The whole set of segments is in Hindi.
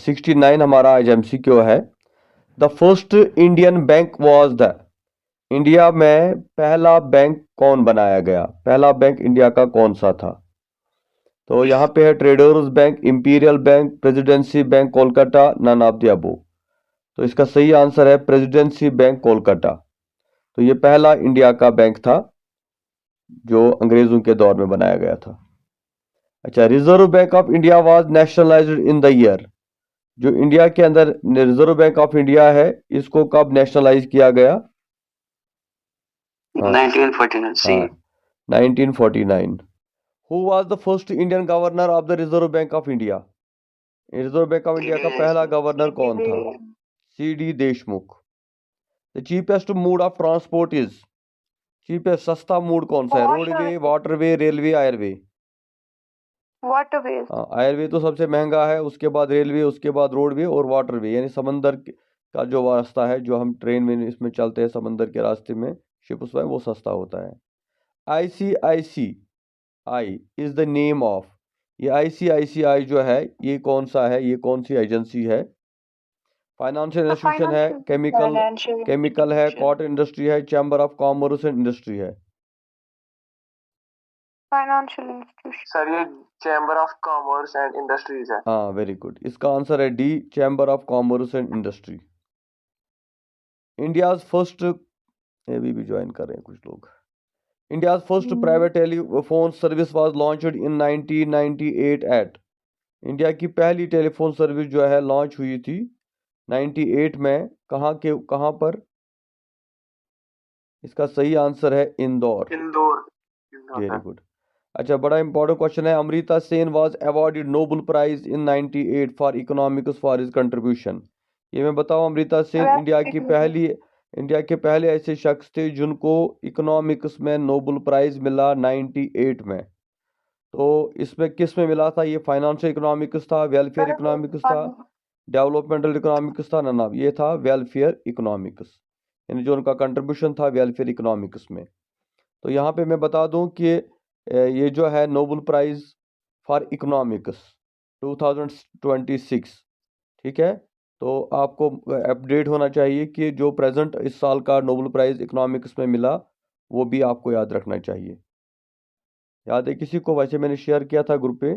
69 हमारा आज MCQ है। The first Indian bank was the, India में पहला बैंक कौन बनाया गया, पहला बैंक इंडिया का कौन सा था? तो यहाँ पे है traders bank, imperial bank, presidency bank Kolkata, none of the above. तो इसका सही आंसर है प्रेसिडेंसी बैंक कोलकाता। तो ये पहला इंडिया का बैंक था जो अंग्रेजों के दौर में बनाया गया था। अच्छा, reserve bank of India was nationalised in the year, जो इंडिया के अंदर रिजर्व बैंक ऑफ इंडिया है इसको कब नेशनलाइज किया गया? 1949 सी। 1949। Who was the first Indian governor of the reserve bank of India? Reserve bank of India का पहला गवर्नर कौन था? CD Deshmukh. The cheapest mode of transport is, cheapest सस्ता मोड कौन सा है? Roadway, waterway, railway, airway? Waterway. Airway तो सबसे महंगा है, उसके बाद रेलवे, उसके बाद रोडवे और वाटरवे, यानी समंदर का जो रास्ता है जो हम ट्रेन में इसमें चलते हैं समंदर के रास्ते में, शिप उसमें, वो सस्ता होता है। ICICI is the name of, ये ICICI जो है ये कौन सा है, ये कौन सी एजेंसी है? फाइनेंशियल इंस्टीट्यूशन है, केमिकल है, कॉटन इंडस्ट्री है, chamber of commerce and industry है? Financial institution. सर ये chamber of commerce and industries है। हाँ, वेरी गुड। इसका आंसर है D, chamber of commerce and industry. India's first, अभी भी ज्वाइन कर रहे हैं कुछ लोग। India's first private telephone service was launched in 1998 eight, India की पहली टेलीफोन सर्विस जो है लॉन्च हुई थी 98 में, कहाँ पर? इसका सही आंसर है इंदौर। इंदौर। Very good. अच्छा, बड़ा इंपॉर्टेंट क्वेश्चन है। Amrita Sen was awarded Nobel prize in 98 for economics for his contribution. ये मैं बताऊं, अमृता सेन इंडिया के पहले ऐसे शख्स थे जिनको इकोनॉमिक्स में नोबेल प्राइज मिला 98 में। तो इसमें किस में मिला था? ये फाइनेंशियल इकोनॉमिक्स था, वेलफेयर इकोनॉमिक्स था, डेवलपमेंटल इकोनॉमिक्स था? ना, ये था वेलफेयर इकोनॉमिक्स, यानी जो उनका कंट्रीब्यूशन था वेलफेयर इकोनॉमिक्स में। तो यहाँ पे मैं बता दूं कि ये जो है नोबेल प्राइज फॉर इकोनॉमिक्स 2026, ठीक है? तो आपको अपडेट होना चाहिए कि जो प्रेजेंट इस साल का नोबेल प्राइज इकोनॉमिक्स में मिला वो भी आपको याद रखना चाहिए। याद है किसी को? वैसे मैंने शेयर किया था ग्रुप पे।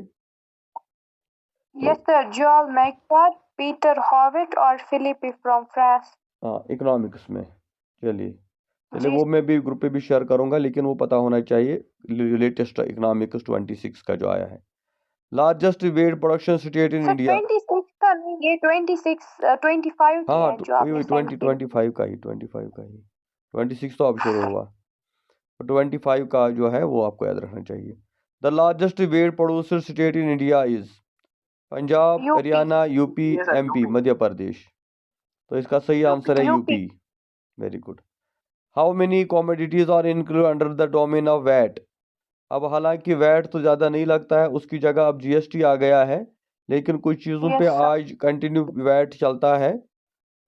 यस सर, जॉल मैकफॉर, पीटर हॉविट और फिलिप फ्रॉम फ्रांस। हाँ, इकोनॉमिक्स में। चलिए वो मैं भी ग्रुप पे भी शेयर करूंगा, लेकिन वो पता होना चाहिए लेटेस्ट इकोनॉमिक्स 26 का जो आया है। Largest wheat production state in India. 26 का नहीं, ये 26 25 की हाँ, है जो आपने सेंड की। 25 का ही 26 तो अब शुरू हुआ, 25 का जो है वो आपको याद रखना चाहिए। The largest wheat producer state in India is Punjab, Haryana, UP, MP, Madhya Pradesh. तो इसका सही आंसर है UP. Very good. How many commodities are include under the domain of VAT? अब हालांकि वैट तो ज़्यादा नहीं लगता है, उसकी जगह अब GST आ गया है, लेकिन कुछ चीज़ों पे आज कंटिन्यू वैट चलता है,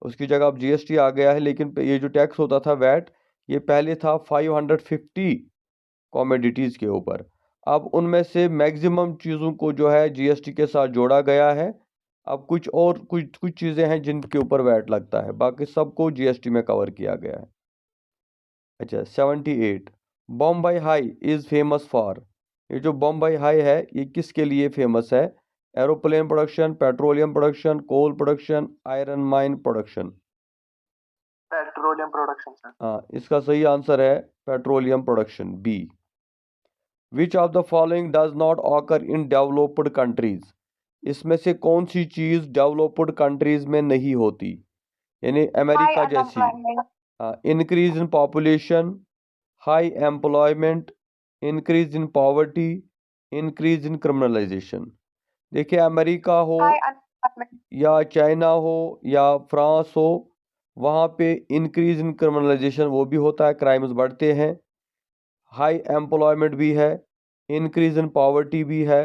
उसकी जगह अब GST आ गया है। लेकिन ये जो टैक्स होता था वैट, ये पहले था 550 कॉमोडिटीज़ के ऊपर। अब उनमें से मैक्सिमम चीज़ों को जो है GST के साथ जोड़ा गया है। अब कुछ चीज़ें हैं जिनके ऊपर वैट लगता है, बाकी सबको GST में कवर किया गया है। अच्छा, 78 Bombay high is famous for, ये जो बॉम्बे हाई है ये किसके लिए फेमस है? Aeroplane production, petroleum production, coal production, iron mine production? Petroleum production sir. हाँ, इसका सही आंसर है petroleum production, B। Which of the following does not occur in developed countries? इसमें से कौन सी चीज़ डेवलप्ड कंट्रीज में नहीं होती, यानी अमेरिका जैसी? Increase in population, high employment, increase in poverty, increase in criminalisation? देखिए, अमेरिका हो या चाइना हो या फ्रांस हो, वहाँ पे इंक्रीज इन क्रिमिनलाइजेशन वो भी होता है, क्राइम्स बढ़ते हैं, हाई एम्प्लॉयमेंट भी है, इंक्रीज इन पॉवर्टी भी है,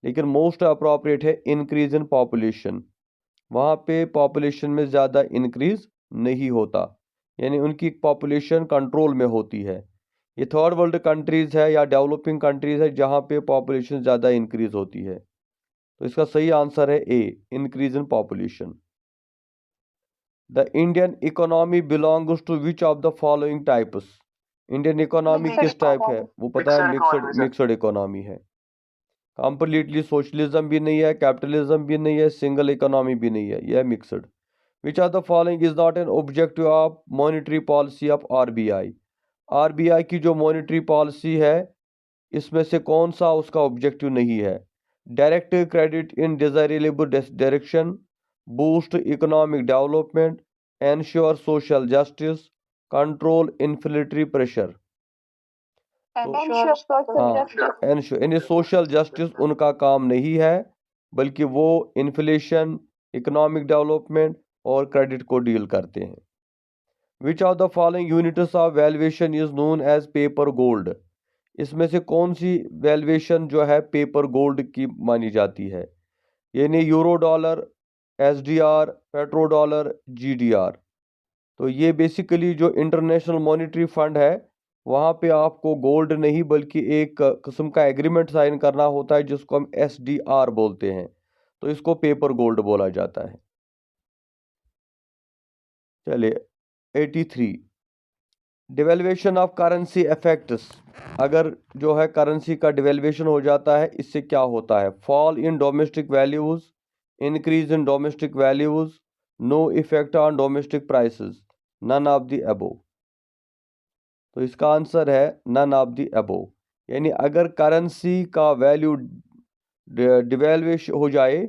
लेकिन मोस्ट अप्रोप्रिएट है इंक्रीज इन पॉपुलेशन। वहाँ पे पॉपुलेशन में ज़्यादा इंक्रीज नहीं होता, यानी उनकी पॉपुलेशन कंट्रोल में होती है। ये थर्ड वर्ल्ड कंट्रीज़ है या डेवलपिंग कंट्रीज़ है जहाँ पे पॉपुलेशन ज़्यादा इंक्रीज होती है। तो इसका सही आंसर है A, increase in population. The Indian economy belongs to which of the following types? Indian economy Mixed किस टाइप है? economy. वो पता है, Mixed economy, sir. Mixed economy है। कंप्लीटली सोशलिज्म भी नहीं है, कैपिटलिज्म भी नहीं है, सिंगल इकोनॉमी भी नहीं है, यह है mixed. Which of the following is not an objective of monetary policy of RBI? RBI की जो मॉनेटरी पॉलिसी है, इसमें से कौन सा उसका ऑब्जेक्टिव नहीं है? Direct credit in desirable direction, boost economic development, ensure social justice, control inflationary pressure. Ensure social हाँ, justice. एंश्योर यानी सोशल जस्टिस उनका काम नहीं है, बल्कि वो इन्फ्लेशन, इकोनॉमिक डेवलपमेंट और क्रेडिट को डील करते हैं। Which of the following units of valuation is known as paper gold? इसमें से कौन सी वैल्यूएशन जो है पेपर गोल्ड की मानी जाती है? यानी euro dollar, SDR, petro dollar, GDR. तो ये बेसिकली जो इंटरनेशनल मॉनेटरी फंड है, वहाँ पे आपको गोल्ड नहीं बल्कि एक किस्म का एग्रीमेंट साइन करना होता है जिसको हम एसडीआर बोलते हैं, तो इसको पेपर गोल्ड बोला जाता है। चलिए 83, डिवेल्युएशन ऑफ करेंसी इफेक्ट्स। अगर जो है करेंसी का डिवेल्युएशन हो जाता है, इससे क्या होता है? Fall in domestic values, increase in domestic values, no effect on domestic prices, none of the above. तो इसका आंसर है नन ऑफ द अबोव। यानी अगर करेंसी का वैल्यू डिवेल्युएशन हो जाए,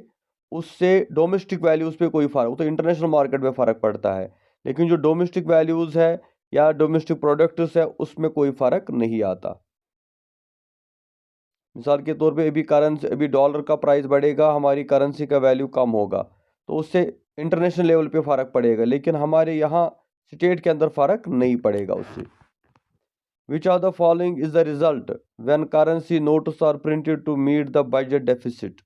उससे डोमेस्टिक वैल्यूज़ पे कोई फ़र्क, तो इंटरनेशनल मार्केट में फ़र्क पड़ता है, लेकिन जो डोमेस्टिक वैल्यूज़ है या डोमेस्टिक प्रोडक्ट्स है उसमें कोई फ़र्क नहीं आता। मिसाल के तौर पे अभी डॉलर का प्राइस बढ़ेगा, हमारी करेंसी का वैल्यू कम होगा, तो उससे इंटरनेशनल लेवल पे फ़र्क पड़ेगा, लेकिन हमारे यहाँ स्टेट के अंदर फ़र्क नहीं पड़ेगा उससे। Which of the following is the result when currency notes are printed to meet the budget deficit?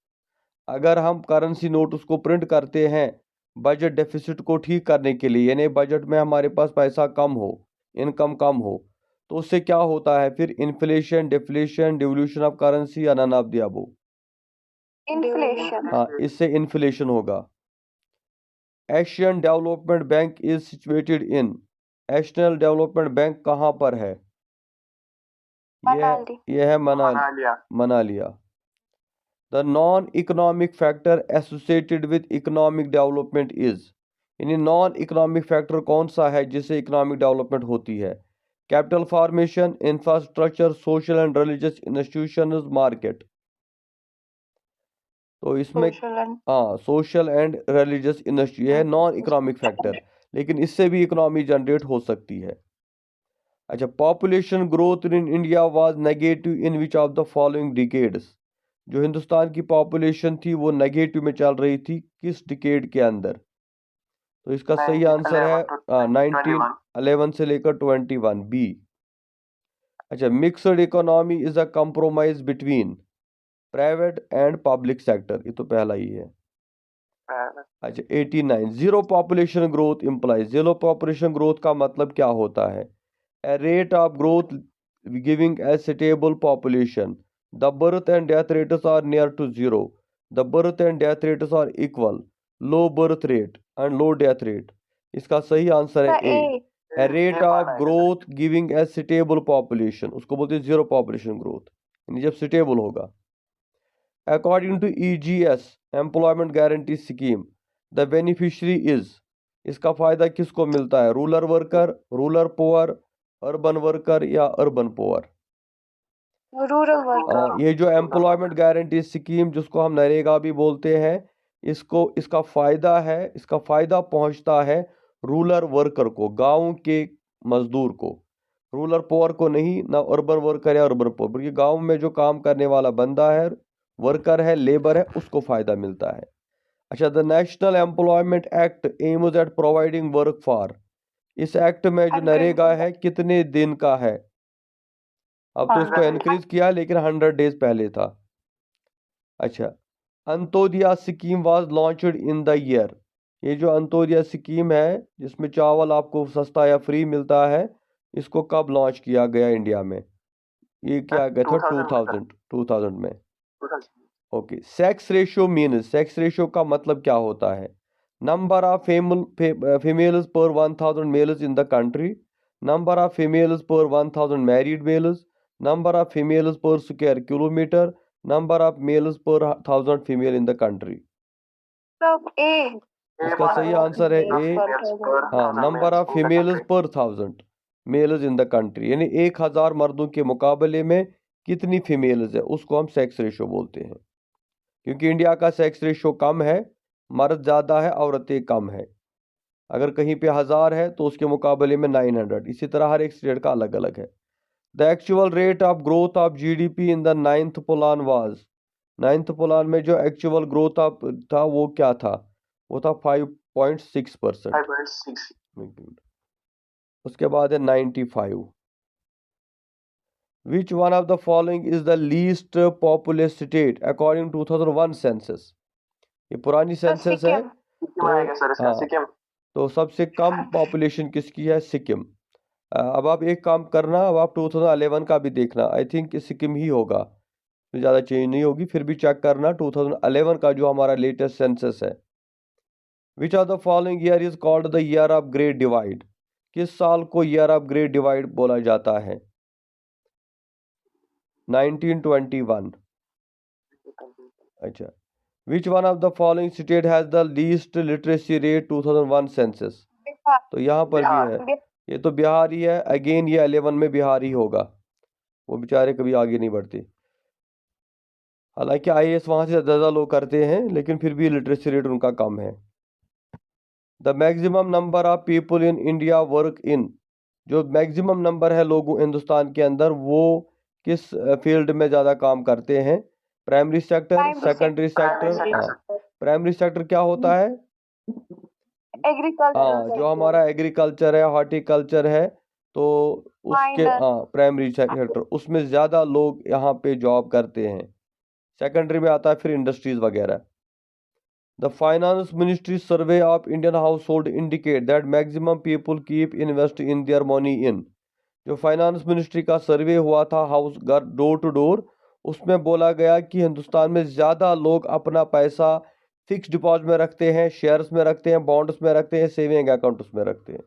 अगर हम करेंसी नोट उसको प्रिंट करते हैं बजट डेफिसिट को ठीक करने के लिए, यानी बजट में हमारे पास पैसा कम हो, इनकम कम हो, तो उससे क्या होता है फिर? Inflation, deflation, devaluation of currency या none of the above? Inflation. हाँ, इससे इन्फ्लेशन होगा। Asian development bank is situated in, Asian development bank कहाँ पर है? Manali. यह है Manalia. Manila. The non economic factor associated with economic development is, यानी नॉन इकोनॉमिक फैक्टर कौन सा है जिससे इकोनॉमिक डेवलपमेंट होती है? Capital formation, infrastructure, social and religious institutions, market. तो इसमें Social and हाँ, सोशल एंड रिलीजियस इंस्टीट्यूशन है नॉन इकोनॉमिक फैक्टर, लेकिन इससे भी इकोनॉमी जनरेट हो सकती है। अच्छा, population growth in India was negative in which of the following decades? जो हिंदुस्तान की पॉपुलेशन थी वो नेगेटिव में चल रही थी, किस डिकेड के अंदर? तो इसका सही आंसर है 1911 से लेकर 21, बी। अच्छा, mixed economy is a compromise between private and public sector, ये तो पहला ही है। अच्छा 89, zero population growth implies, zero population growth का मतलब क्या होता है? A rate of growth giving a stable population. The birth and death rates are near to zero. The birth and death rates are equal. Low birth rate and low death rate. इसका सही आंसर है ए। A. A rate of growth giving a stable population, उसको बोलते हैं जीरो पॉपुलेशन ग्रोथ, यानी जब स्टेबल होगा। According to EGS, Employment Guarantee Scheme, the beneficiary is, इसका फायदा किसको मिलता है? Rural worker, rural poor, urban worker या अर्बन पुअर? Rural worker. ये जो एम्प्लॉयमेंट गारंटी स्कीम जिसको हम नरेगा भी बोलते हैं, इसका फायदा पहुंचता है रूरल वर्कर को, गांव के मजदूर को, रूरल पुअर को नहीं, ना अर्बन वर्कर या अर्बन पुअर, क्योंकि गांव में जो काम करने वाला बंदा है, वर्कर है, लेबर है, उसको फायदा मिलता है। अच्छा, the national employment act aims at providing work for, इस एक्ट में जो 100 नरेगा है कितने दिन का है? अब तो इसको 100 इंक्रीज किया, लेकिन 100 डेज पहले था। अच्छा, Antyodaya scheme was launched in the year, ये जो अंत्योदया स्कीम है जिसमें चावल आपको सस्ता या फ्री मिलता है, इसको कब लॉन्च किया गया इंडिया में? ये क्या गया था? 2000 में। Okay, sex ratio means, sex ratio का मतलब क्या होता है? Number of females per 1000 males in the country, number of females per 1000 married males, number of females per square kilometre, number of males per 1000 female in the country. सब ए इसका सही आंसर है ए। हाँ, number of females per 1000 males in the country, यानी 1000 मर्दों के मुकाबले में कितनी फीमेल्स है, उसको हम सेक्स रेशियो बोलते हैं। क्योंकि इंडिया का सेक्स रेशियो कम है, मर्द ज़्यादा है, औरतें कम है। अगर कहीं पे 1000 है तो उसके मुकाबले में 900, इसी तरह हर एक स्टेट का अलग अलग है। The actual rate of growth of GDP in the 9th plan was, 9th plan में जो एक्चुअल ग्रोथ ऑफ था वो क्या था? वो था 5.6%। उसके बाद है 95। Which one of the following is the least populous state according to 2001 census? ये पुरानी सेंसस है तो तो सबसे कम पॉपुलेशन किसकी है? सिक्किम। अब आप एक काम करना, अब आप 2011 का भी देखना, आई थिंक सिक्किम ही होगा, तो ज़्यादा चेंज नहीं होगी, फिर भी चेक करना 2011 का जो हमारा लेटेस्ट सेंसस है। Which of the following year is called the year of great divide? किस साल को ईयर ऑफ ग्रेट डिवाइड बोला जाता है? 1921। अच्छा, विच one of the following state has the least literacy rate 2001 census? तो यहाँ पर भी है, ये तो बिहार ही है, अगेन ये 11 में बिहार ही होगा, वो बेचारे कभी आगे नहीं बढ़ते। हालांकि आईएएस वहाँ से ज़्यादा लोग करते हैं, लेकिन फिर भी लिटरेसी रेट उनका कम है। The maximum number of people in India work in, जो मैक्सिमम नंबर है लोग हिंदुस्तान के अंदर, वो किस फील्ड में ज़्यादा काम करते हैं? Primary sector, secondary sector? हाँ, प्राइमरी सेक्टर क्या होता है? एग्रीकल्चर। हाँ, जो हमारा एग्रीकल्चर है, हॉर्टिकल्चर है, तो उसके हाँ प्राइमरी सेक्टर, उसमें ज़्यादा लोग यहाँ पे जॉब करते हैं। सेकेंडरी में आता है फिर इंडस्ट्रीज वगैरह। The finance ministry survey of Indian house hold indicate that maximum people keep invest in their money in, जो फाइनेंस मिनिस्ट्री का सर्वे हुआ था हाउस घर डोर टू डोर, उसमें बोला गया कि हिंदुस्तान में ज़्यादा लोग अपना पैसा फिक्स डिपॉजिट में रखते हैं, शेयर्स में रखते हैं, बॉन्ड्स में रखते हैं, सेविंग अकाउंट्स में रखते हैं।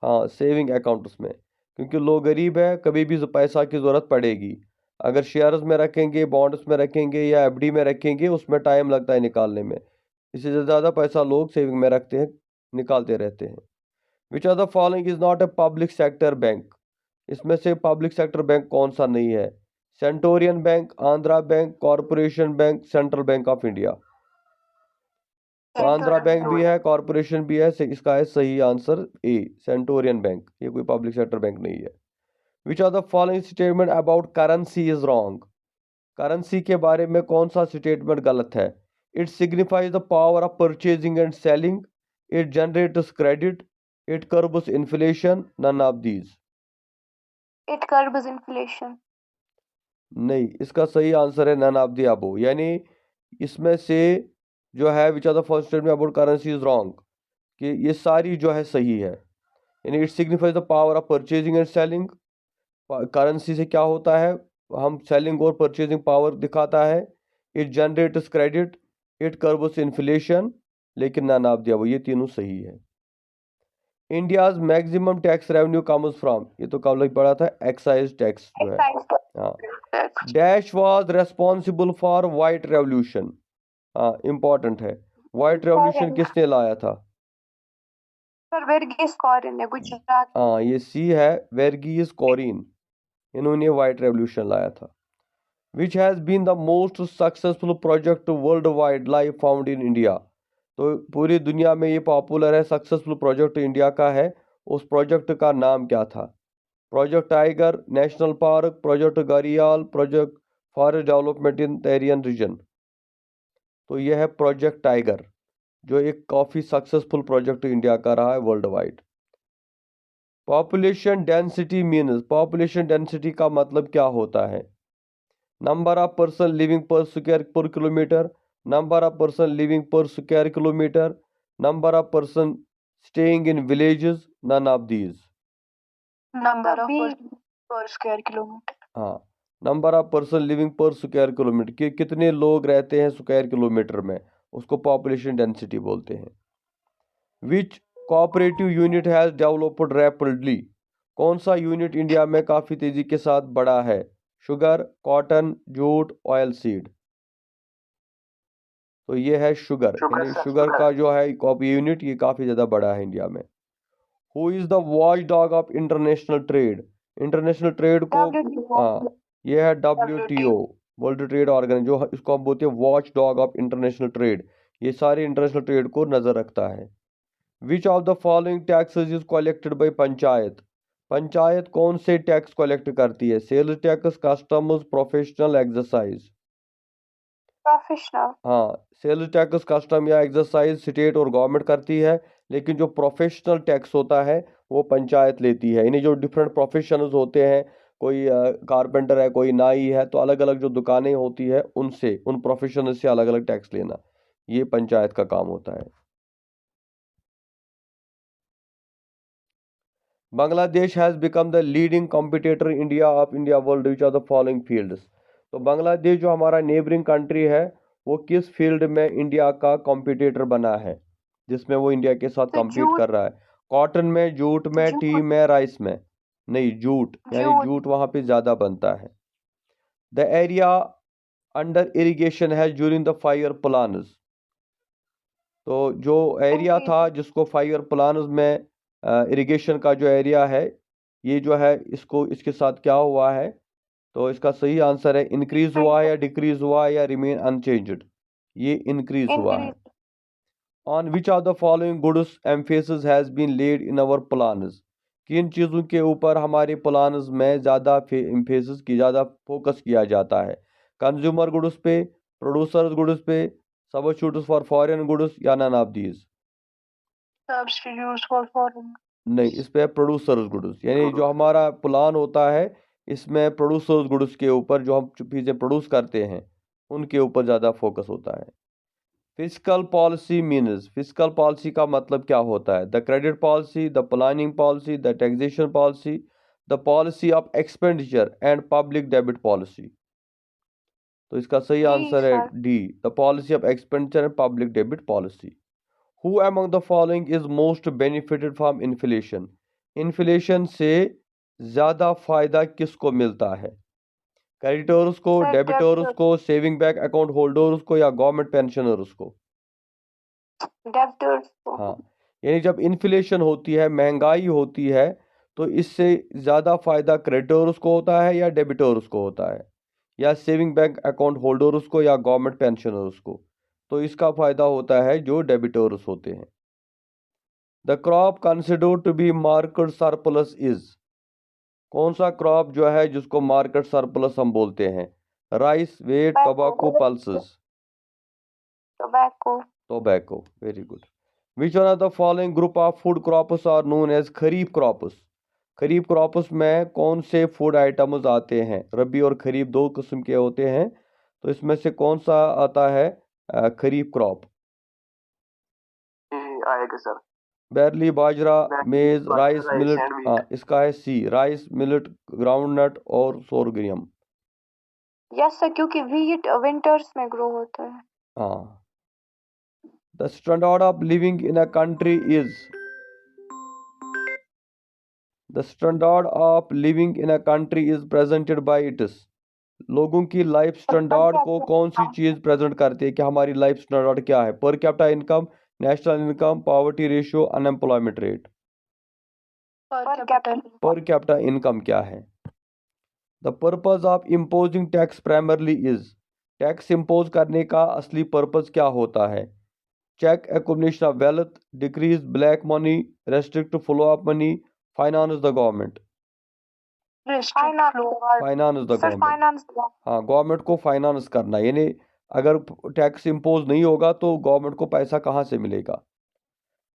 हाँ, सेविंग अकाउंट्स में, क्योंकि लोग गरीब है, कभी भी पैसा की ज़रूरत पड़ेगी। अगर शेयर्स में रखेंगे, बॉन्ड्स में रखेंगे या एफडी में रखेंगे, उसमें टाइम लगता है निकालने में, इससे ज़्यादा पैसा लोग सेविंग में रखते हैं, निकालते रहते हैं। Which are the following is not a public sector bank? इसमें से पब्लिक सेक्टर बैंक कौन सा नहीं है? Centurion bank, Andhra bank, corporation bank, central bank of India. तो आंध्रा बैंक भी है, कॉरपोरेशन भी है, इसका है सही आंसर ए, सेंटोरियन बैंक, ये कोई पब्लिक सेक्टर बैंक नहीं है। Which are the following statement about currency is wrong? Currency के बारे में कौन सा स्टेटमेंट गलत है? It signifies the power of purchasing and selling, it generates credit, it curbs inflation, none of these. It curbs inflation. नहीं, इसका सही आंसर है नन ऑफ द अबव, यानी इसमें से जो है which are the first statement about currency is wrong, कि ये सारी जो है सही है। यानी it signifies the power of purchasing and selling, currency से क्या होता है, हम सेलिंग और परचेजिंग पावर दिखाता है। It generates credit, it curbs inflation, लेकिन नन ऑफ द अबव, ये तीनों सही है। India's maximum tax revenue comes from, ये तो कल पढ़ा था, एक्साइज टैक्स जो है। हाँ, dash was responsible for white revolution. हाँ, इम्पोर्टेंट है, वाइट रेवोल्यूशन किसने लाया था? सर वर्गीस कुरियन ने, गुजरात। हाँ, ये सी है, वर्गीस कुरियन, इन्होंने वाइट रेवोल्यूशन लाया था। Which has been the most successful project world wide life found in India? तो पूरी दुनिया में ये पॉपुलर है, सक्सेसफुल प्रोजेक्ट इंडिया का है, उस प्रोजेक्ट का नाम क्या था? Project tiger, national park, project घड़ियाल, project forest development in terrain region. तो यह है प्रोजेक्ट टाइगर, जो एक काफ़ी सक्सेसफुल प्रोजेक्ट इंडिया का रहा है world wide. Population density means, population density का मतलब क्या होता है? Number of person living per square per kilometre, number of person living per square kilometre, number of person staying in villages, none of these. Number of per square kilometre. हाँ, number of person living per square kilometre, कि कितने लोग रहते हैं स्क्वायर किलोमीटर में, उसको पॉपुलेशन डेंसिटी बोलते हैं। Which cooperative unit has developed rapidly, कौन सा यूनिट इंडिया में काफ़ी तेज़ी के साथ बढ़ा है? Sugar, cotton, jute, oil seed. तो ये है शुगर, यानी शुगर का जो है यूनिट ये काफ़ी ज़्यादा बड़ा है इंडिया में। Who is the watch dog of international trade, international trade को, हाँ ये है WTO, वर्ल्ड ट्रेड ऑर्गेनाइजेशन, जो इसको हम बोलते हैं watch dog of international trade, ये सारे इंटरनेशनल ट्रेड को नज़र रखता है। Which of the following taxes is collected by panchayat, panchayat कौन से टैक्स कलेक्ट करती है? Sales tax, customs, professional, exercise. Professional. हाँ, सेल्स टैक्स, कस्टम या एक्सरसाइज स्टेट और गवर्नमेंट करती है, लेकिन जो प्रोफेशनल टैक्स होता है वो पंचायत लेती है। यानी जो डिफरेंट प्रोफेशनल्स होते हैं, कोई कारपेंटर है, कोई नाई है, तो अलग अलग जो दुकानें होती है उनसे, उन प्रोफेशनल से अलग अलग टैक्स लेना, ये पंचायत का काम होता है। Bangladesh has become the leading competitor India of India world which are the following fields. तो बांग्लादेश जो हमारा नेबरिंग कंट्री है, वो किस फील्ड में इंडिया का कॉम्पिटिटर बना है, जिसमें वो इंडिया के साथ कम्पीट कर रहा है? कॉटन में, जूट में, टी में, राइस में? नहीं, जूट, यानी जूट वहाँ पे ज़्यादा बनता है। द एरिया अंडर इरिगेशन है ड्यूरिंग द 5 ईयर प्लान्स, तो जो एरिया था जिसको 5 ईयर प्लान्स में इरिगेशन का जो एरिया है, ये जो है इसको, इसके साथ क्या हुआ है? तो इसका सही आंसर है इंक्रीज हुआ है या डिक्रीज हुआ है या रिमेन अनचेंज्ड? ये इंक्रीज हुआ है। On which of the following goods emphasis has been laid in our plans, किन चीज़ों के ऊपर हमारे प्लान्स में ज़्यादा एम्फेसिस की, ज़्यादा फोकस किया जाता है? कंज्यूमर गुड्स पे, प्रोड्यूसर्स गुड्स पे, सब्स्टिट्यूट्स फॉर फॉरेन गुड्स, या none of these? Substitutes for foreign. नहीं, इस पे प्रोड्यूसर्स गुड्स, यानी जो हमारा प्लान होता है इसमें प्रोड्यूसर्स गुड्स के ऊपर, जो हम चीज़ें प्रोड्यूस करते हैं उनके ऊपर ज़्यादा फोकस होता है। Fiscal policy means, fiscal policy का मतलब क्या होता है? The credit policy, the planning policy, the taxation policy, the policy of expenditure and public debit policy. तो इसका सही आंसर है D, the policy of expenditure and public debit policy. Who among the following is most benefited from inflation? Inflation से ज़्यादा फायदा किसको मिलता है? क्रेडिटर्स को, डेबिटर्स को, सेविंग बैंक अकाउंट होल्डर्स को, या गवर्नमेंट पेंशनर्स को? डेबिटर्स को। हाँ, यानी जब इन्फ्लेशन होती है, महंगाई होती है, तो इससे ज़्यादा फायदा क्रेडिटर्स को होता है या डेबिटर्स को होता है, या सेविंग बैंक अकाउंट होल्डर्स को, या गवर्नमेंट पेंशनर्स को? तो इसका फायदा होता है जो डेबिटर्स होते हैं। The crop considered to be market surplus is, कौन सा क्रॉप जो है जिसको मार्केट सरप्लस हम बोलते हैं? Rice, wheat, tobacco, pulses? Tobacco. Tobacco, very good. Which one of the following group of food crops are known as kharif crops? Kharif crops में कौन से फूड आइटम्स आते हैं? रबी और खरीफ दो किस्म के होते हैं, तो इसमें से कौन सा आता है खरीफ क्रॉप? आएगा सर। बैरली, बाजरा, मेज, राइस, मिलेट। हाँ, इसका है सी, राइस, मिलेट, ग्राउंडनट और सोरग्राम। यस सर, क्योंकि व्हीट विंटर्स में ग्रो होता है। हाँ। The standard of living in a country is, the standard of living in a country is presented by it's, लोगों की लाइफ स्टैंडर्ड को कौन सी चीज़ प्रेजेंट करती है कि हमारी लाइफ स्टैंडर्ड क्या है? Per capita income, national income, poverty ratio, unemployment rate? Per capita income क्या है? The purpose of imposing tax primarily is, tax impose करने का असली पर्पज क्या होता है? Check accumulation of wealth, decrease black money, restrict flow of money, finance the government? Finance the government. हाँ, गवर्नमेंट को फाइनेंस करना, यानी अगर टैक्स इम्पोज नहीं होगा तो गवर्नमेंट को पैसा कहाँ से मिलेगा?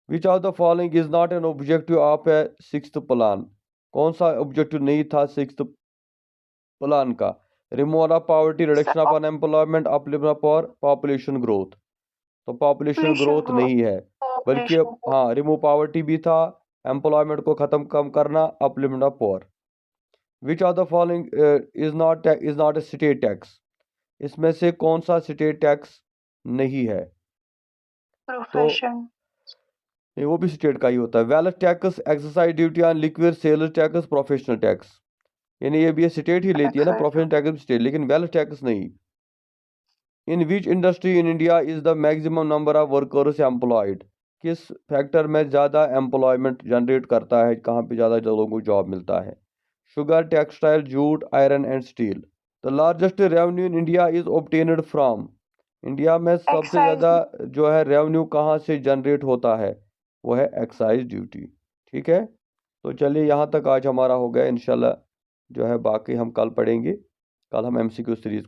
विच of the following is not an objective of A sixth plan, कौन सा ऑब्जेक्टिव नहीं था सिक्स्थ प्लान का? Removal of poverty, reduction of unemployment, upliftment for population growth? तो पॉपुलेशन ग्रोथ नहीं है, बल्कि हाँ, रिमूव पॉवर्टी भी था, एम्प्लॉयमेंट को खत्म कम करना, upliftment of poor. Which are the following is not a state tax, इसमें से कौन सा स्टेट टैक्स नहीं है? तो Profession. नहीं, वो भी स्टेट का ही होता है। Wealth tax, excise duty on liquid, sales tax, professional tax, यानी ये भी स्टेट ही लेती है ना, Excise. प्रोफेशनल टैक्स भी स्टेट, लेकिन वेल्थ टैक्स नहीं। In which industry in India is the maximum number of workers employed, किस फैक्टर में ज़्यादा एम्प्लॉयमेंट जनरेट करता है, कहाँ पे ज़्यादा लोगों को जॉब मिलता है? Sugar, textile, jute, iron and steel. The largest revenue in India is obtained from, India में सबसे Excise. ज़्यादा जो है रेवेन्यू कहाँ से जनरेट होता है? वो है एक्साइज ड्यूटी। ठीक है, तो चलिए यहाँ तक आज हमारा हो गया। इंशाल्लाह जो है बाकी हम कल पढ़ेंगे। कल हम एमसीक्यू सीरीज़